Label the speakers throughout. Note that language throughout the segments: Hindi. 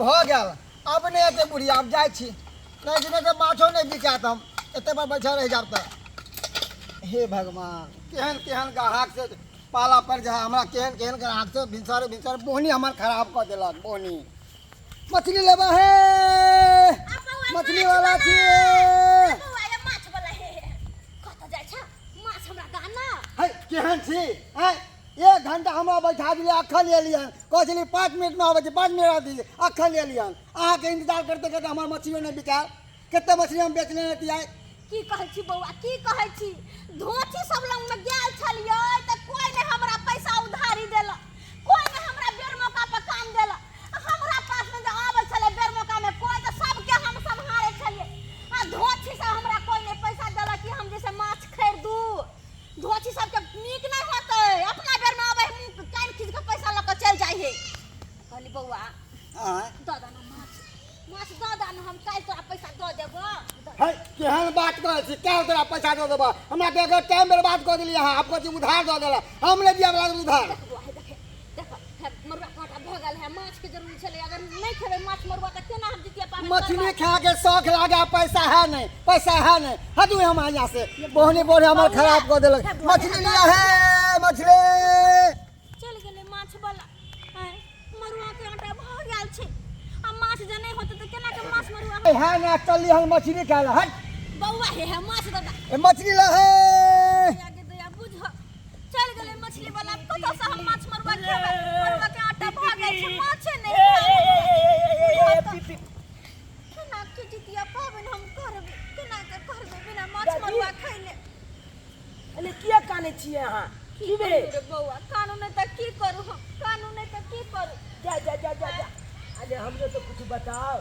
Speaker 1: भ गेल अब नहीं एते बुढ़ी अब जाय छी नहीं दिन के माछो नहीं बिकात हम एते पर बैठा रह जाब त हे भगवान केहन केहन ग्राहक से पाला पर जा हमरा केहन केहन ग्राहक से भिनसर भिनसर बोहनी हमर खराब कर देलक बोहनी मछली लेबा है मछली वाला छी
Speaker 2: माछ वाला है कत जाय छ माछ हमरा गाना
Speaker 1: है केहन छी है 1 घंटा हमरा बैठा दिले अखन एलियन कहली 5 मिनट में आवे 5 मिनट दिए अखन एलियन अहाँ के इंतजार करते करते हमर मछली नहीं बिकाल केते मछली हम बेच लेने तियाय
Speaker 2: की कहै छी बौआ की कहै छी धोती सब लंग में गेल छलियै त कोई ने हमरा पैसा उधारी देला कोई ने हमरा बेर मौका पर काम देला हमरा पास में जे आबै छले बेर मौका में कोई त सबके हम संभाले छलियै आ धोती से हमरा कोई ने पैसा देला कि हम जैसे माछ खरीदू धोती सबके नीक नहीं होतै अपना बेर में आबै हम कान खींच के पैसा ल के चल जाई है कहली बौआ दादा ना माछ दादा ना हम काल तोरा पैसा द देबो
Speaker 1: है केहन बात कहै छी काल तोरा पैसा दे देबा हमरा के अगर टाइम बर्बाद कर देली अहाँ आपको जी उधार दे देला हम ले दिया वाला उधार
Speaker 2: देखो मरुआ काटा भ गेल है माछ के जरूरी छले अगर नहीं खेबे माछ मरुआ त केना हम जितिया पाबे
Speaker 1: मछली खा के शौक लागा पैसा है नहीं हटू हम यहाँ से बोहनी बोहनी हमर खराब कर देलक मछली लिया है मछली
Speaker 2: चल गेले माछ वाला मरुआ के आटा भ गेल छै आ माछ जे नहीं होते त केना के माछ मरुआ
Speaker 1: है ना चली हम मछली खा हट
Speaker 2: बौआ है माछ दादा
Speaker 1: मछली ला है
Speaker 2: आगे दया बुझ चल गेले मछली वाला कत से हम माछ मरुआ खेबे मरुआ के आटा भ गेल छै माछ नहीं केना के जितिया पाबन हम करबे केना के करबे बिना माछ मरुआ खइले
Speaker 3: अरे किया काने छिए अहाँ की बे
Speaker 2: रे बौआ कानून नहीं त की करू हम कानून नहीं त की करू
Speaker 3: जा अरे हमरे तो कुछ बताओ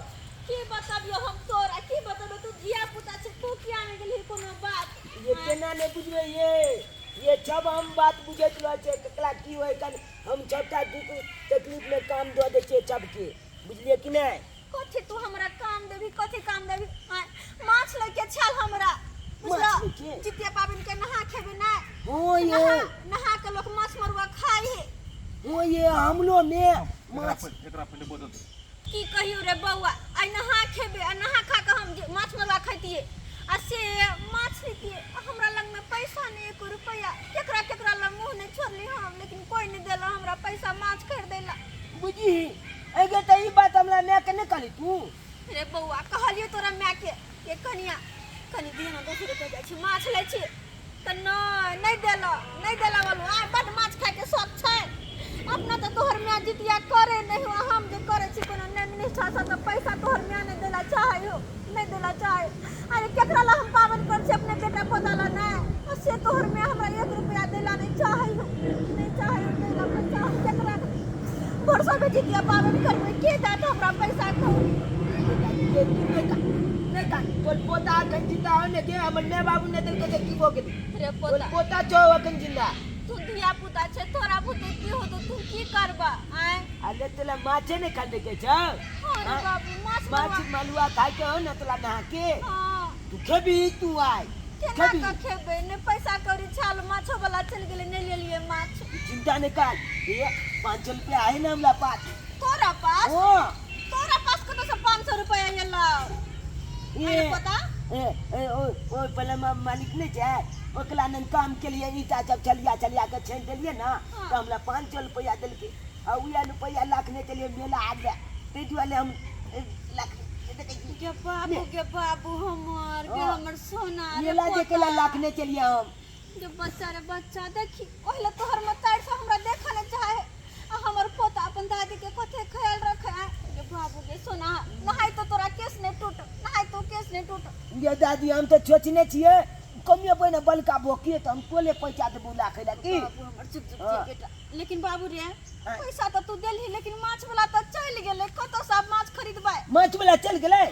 Speaker 2: की बताबियो हम तोरा की बताबे तू धिया पुता छै तू किया नहीं गेली कोनो बात
Speaker 3: ये केना नहीं बुझबे ये सब हम बात बुझत रह छै ककला की होय कन हम छोटा दुख तकलीफ में काम दे दे छै सबके बुझलिए कि नहीं
Speaker 2: कथि तू हमरा काम देबी कथि काम देबी माछ लेके चल हमरा बुझला जितिया पाबन के नहा खेबे ना
Speaker 3: हो ये
Speaker 2: नहा के लोग माछ मरुआ खाई है
Speaker 3: हो ये हमलो में माछ
Speaker 4: एकरा पहले बोल दे
Speaker 2: की कहियो रे बौआ आई नहा खेबे आ नहा खा के हम माछ मरुआ खैतिए आ से माछ लेतिए हमरा लंग में पैसा नहीं 1 रुपया केकरा ला मुंह नहीं छोड़ली हम लेकिन कोई नहीं देला हमरा पैसा माछ खरीदेला
Speaker 3: बुझी एगे त ई बात हमरा मैं के नहीं कहली तू
Speaker 2: रे बौआ कहलियो तोरा मैं के कनिया कनी दिन 10 रुपया जाय छी माछ ले छी त नहीं देला वालू आ बड माछ खाय के शौक छै अपना तो तोहर में जितिया करे नहीं हो हम जे करे छी कोनो ने मिनिस्टर से तो पैसा तोहर में नहीं देला चाहे हो नहीं देला चाहे अरे केकरा ला हम पावन कर छी अपने बेटा पोता ला ना से तोहर में हमरा 1 रुपया देला नहीं चाहे हो नहीं चाहे देला पैसा हम केकरा परसों में जितिया पावन करबे के दात हमरा पैसा को
Speaker 3: नहीं का तोर पोता कन जिंदा हो ने के हमर ने बाबू ने दिल के की बोके
Speaker 2: रे
Speaker 3: तोर पोता छो कन जिंदा
Speaker 2: तू दिया पुता छे तोरा पुते की हो तो तू की करबा आए
Speaker 3: अरे तोला माछे ने खा के छ
Speaker 2: अरे बाबू माछ
Speaker 3: मलुआ खाए के हो न तोला नहा के
Speaker 2: हां
Speaker 3: तू खेबी तू आय
Speaker 2: केना का खेबे ने पैसा कौड़ी छाल माछो वाला चल गेले ने ले लिए माछ
Speaker 3: चिंता नहीं कर ये 500 रुपया है ना हमरा पास
Speaker 2: तोरा पास कत से 500 रुपया ये लाओ
Speaker 3: ये
Speaker 2: पता
Speaker 3: ओ पहले मालिक ने जाए ओकला ने काम के लिए ईटा जब चलिया के छेन देलिए ना तो हमरा 500 रुपया दिल के आ उया रुपया लाख ने चलिए मेला आ गया ते दुआले हम लाख
Speaker 2: के बाबू हमर सोना
Speaker 3: मेला जे केला लाख ने चलिए हम
Speaker 2: जो बच्चा देखी ओहले तोहर में तार से हमरा देखा ने चाहे आ हमर पोता अपन दादी के कथे ख्याल रखे के बाबू के सोना नहाई तो तोरा केस ने टूट
Speaker 3: ये दादी हम तो सोचने छिए कमियो बने बलका बोकिए तो हम कोले पैसा दे बुला खैला की
Speaker 2: बाबू हमर चुप बेटा लेकिन बाबू रे पैसा तो तू देलही लेकिन माछ वाला तो चल गेले कत सब माछ खरीदबे
Speaker 3: माछ वाला चल गेले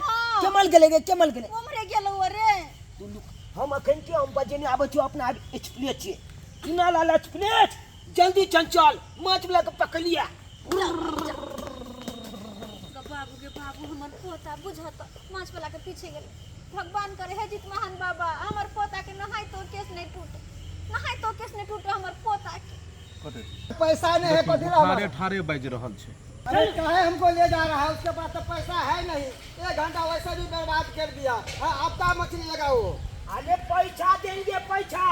Speaker 3: चमल गेले
Speaker 2: उमरे गेलो रे
Speaker 3: हम अखन के हम बजे ने आबे छु अपना एक्सप्लेन छिए चुना लाल एक्सप्लेन जल्दी चंचल माछ वाला के पकड़ लिया
Speaker 2: बाबू हमर पोता बुझत माछ वाला के पीछे गेले भगवान करे हे जित महान बाबा हमर पोता के नहाई तो केस नहीं टूटे हमर पोता के
Speaker 1: पैसा नहीं है कथि ला
Speaker 4: ठारे बाज रहल छै
Speaker 1: अरे काहे हमको ले जा रहा है, उसके पास तो पैसा है नहीं, 1 घंटा वैसे भी बर्बाद कर दिया। हाँ, अब का मछली लगाओ।
Speaker 3: अरे पैसा देंगे पैसा,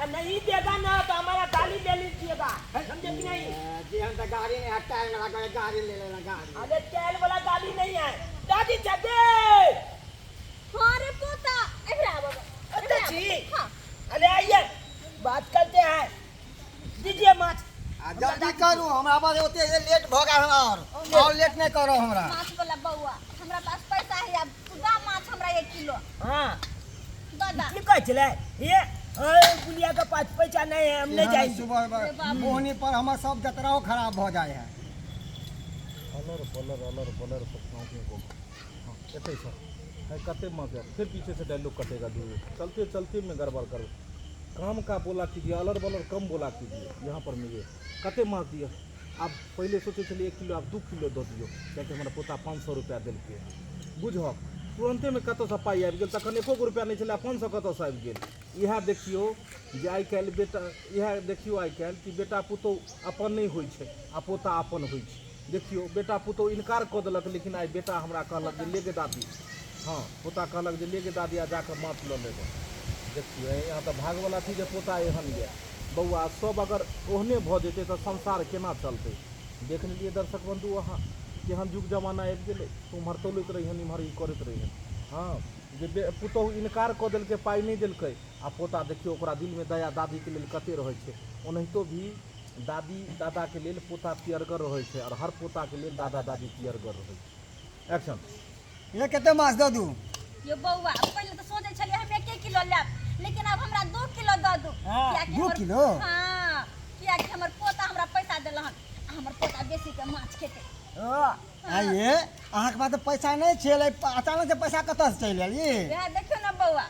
Speaker 3: और नहीं देगा ना तो हमारा गाली ले लीजिएगा, समझे कि नहीं?
Speaker 1: जी हम तो गाड़ी नहीं है, टायर में लगा गाड़ी ले लेना गाड़ी।
Speaker 3: अरे तेल वाला गाली नहीं है, दादी चले।
Speaker 2: हाँ रे पोता, इधर आ बाबा।
Speaker 3: अच्छा जी,
Speaker 2: हाँ।
Speaker 3: अरे आइए बात करते हैं, दीजिए माछ।
Speaker 1: जल्दी करू, हमरा पास होते ये लेट भ गया और लेट नहीं करो हमरा।
Speaker 2: माछ वाला बउआ, हमरा पास पैसा है, अब तू दा माछ हमरा 1 किलो।
Speaker 3: हाँ
Speaker 2: दादा
Speaker 3: कितनी कह चले ये? अरे गुलिया का पास पैसा नहीं है, हम नहीं
Speaker 1: यहाँ
Speaker 3: जाएंगे।
Speaker 1: सुबह मोहनी पर हमार सब जतराओ खराब हो जाए है।
Speaker 4: अलर बलर सपनाओं को हाँ ऐसे सर है कते मत फिर पीछे से डायलॉग कटेगा दूर चलते चलते में गड़बड़ करो काम का बोला कीजिए अलर बलर कम बोला कीजिए यहाँ पर मुझे कते मार दिया आप पहले सोचे चलिए 1 किलो आप 2 किलो दे दियो क्या हमारा पोता 500 रुपया दिल के बुझ तुरंते में कत से पाई आबि गेल तखन 1 रुपया नहीं चला 500 कत से आबि गेल। इएह देखियो जे आइ काल्हि बेटा इएह देखियो आइ काल्हि कि बेटा पुतहु अपन नहीं होइ छै आ पोता अपन होइ छै। देखियो बेटा पुतहु इनकार कऽ देलक लेकिन आइ बेटा हमरा कहलक जे ले गे दादी, हाँ पोता कहलक जे ले गे दादी आ जाकर माछ लऽ लेबै। देखियो यहाँ तऽ भागवला छी जे पोता एहन यऽ बौआ सब अगर ओहने भऽ जेतै तऽ संसार केना चलतै। देख लेलिए दर्शक बंधु अहाँ केहन युग जमाना आबि गेलै उम्हर तोलैत रहिहन इम्हर ई करैत रहिहन। हाँ जे पुतहु इनकार कऽ देलकै पाइ नहि देलकै आ पोता देखियो ओकरा दिलमे दया दादीके लेल कते रहै छै। ओनाहितो भी दादी दादाके लेल पोता पियरगर रहै छै और हर पोताके लेल दादा दादी पियरगर रहै छै। एक्शन।
Speaker 1: ये कितने माछ दे दू?
Speaker 2: ये बउआ पहले तो सोचे छलिए हम 1 किलो लेब, लेकिन अब हमरा 2 किलो दऽ दू।
Speaker 3: हाँ,
Speaker 2: कियाकि
Speaker 1: 2
Speaker 2: हमर-
Speaker 1: किलो?
Speaker 2: हाँ, कियाकि हमर पोता हमरा पैसा देलहन, हमर पोता बेसी के माछ खेतै।
Speaker 1: आइए अहाँ के पास तो पैसा नहीं छे, अचानक से पैसा कतऽ से चलि आयल ये?
Speaker 2: वएह देखियो ना बउआ,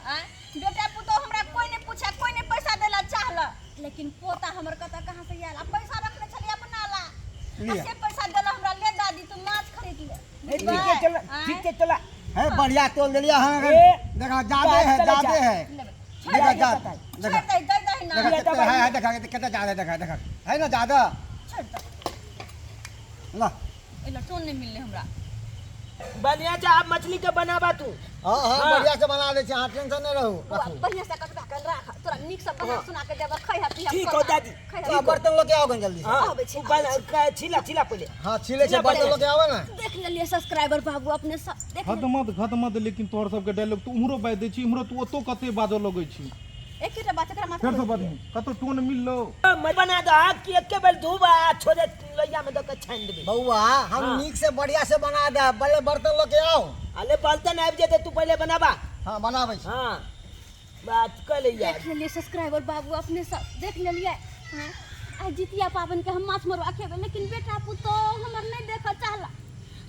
Speaker 2: बेटा पुतहु हमरा कोई नहीं पूछा, कोई नहीं पैसा देला चाहला, लेकिन पोता हमर कतऽ कहाँ से आयल? पैसा रखने छलिए अपना ला,
Speaker 1: लिया।
Speaker 2: ऐसे पैसा देला हमरा, ले दादी तू माछ खरीद ले।
Speaker 3: ठीक है चला, ठीक है चला।
Speaker 1: है बढ़िया तोल दिलिया हाँ।
Speaker 3: ये
Speaker 1: देखा ज्यादा है ज्यादा है।
Speaker 2: छोड़
Speaker 1: देखा
Speaker 2: दे,
Speaker 1: ज्यादा
Speaker 2: छोड़
Speaker 1: देखा
Speaker 2: दे, दे दे ना।
Speaker 1: देखा कितना है देखा कितना ज्यादा देखा देखा है ना ज्यादा।
Speaker 2: छोड़ दे,
Speaker 1: ला
Speaker 2: एला टोन नहीं मिलले हमरा।
Speaker 3: बढ़िया से आप मछली के बनावा तू।
Speaker 1: हाँ हाँ
Speaker 3: हाँ।
Speaker 1: बढ़िया से बना दे छी, अहाँ टेंशन नहीं रहू।
Speaker 2: बुआ बढ़िया से कटवा के राख, तोरा नीक से बना सुना के देबा, खै हपी हम।
Speaker 3: ठीक हो दादी।
Speaker 1: तो बर्तन लोग आओ जल्दी से।
Speaker 3: हाँ
Speaker 2: आबै छै,
Speaker 3: छिला छिला पहले।
Speaker 1: हाँ छिले से बर्तन लोग आओ ना।
Speaker 2: देख लेलिए सब्सक्राइबर बाबू अपने सब देख ले।
Speaker 4: खत मत लेकिन तोहर सबके डायलॉग तू उम्हरो बाजि दै छी इम्हरो तू ओतो कते बाजऽ लगै छी।
Speaker 2: एक ही बात एकरा माथा
Speaker 4: फेर से बाजू कतौ टोन मिल लो।
Speaker 3: मैं बना दो आग की एक बेर धोबा छोड़े लोइया में दो के छान देबे।
Speaker 1: बउआ हम
Speaker 3: हाँ।
Speaker 1: नीक से बढ़िया से बना दे, पहले बर्तन लोग आओ।
Speaker 3: अरे बर्तन आबि जेते तू पहले बनावा।
Speaker 1: हाँ बनाबै छी।
Speaker 3: हाँ बात कर ले यार।
Speaker 2: देख लेलिए सब्सक्राइबर बाबू अपने सब देख लेलिए। हां आज जितिया पावन के हम माछ मरवा खेबे, लेकिन बेटा पुतो हमर नहीं देख चाहला,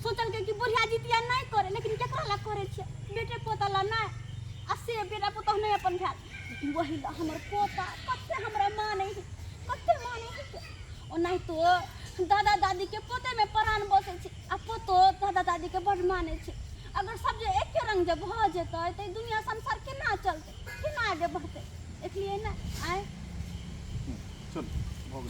Speaker 2: सोचल के कि बुढ़िया जितिया नहीं करे, लेकिन केकरा ला करे छे? बेटे पोता ला नहीं, असे बेटा पुतो नहीं अपन भेल, लेकिन वही ला हमर पोता कते हमरा माने है, कते माने है। ओ नहीं तो दादा दादी के पोते में प्राण बसे छे, आ पोतो दादा दादी के बड़ माने छे। अगर सब जे एक रंग जब भ जेतै त दुनिया संसार केना चलतै, केना आगे बढ़तै? इसलिए ना आए
Speaker 4: चल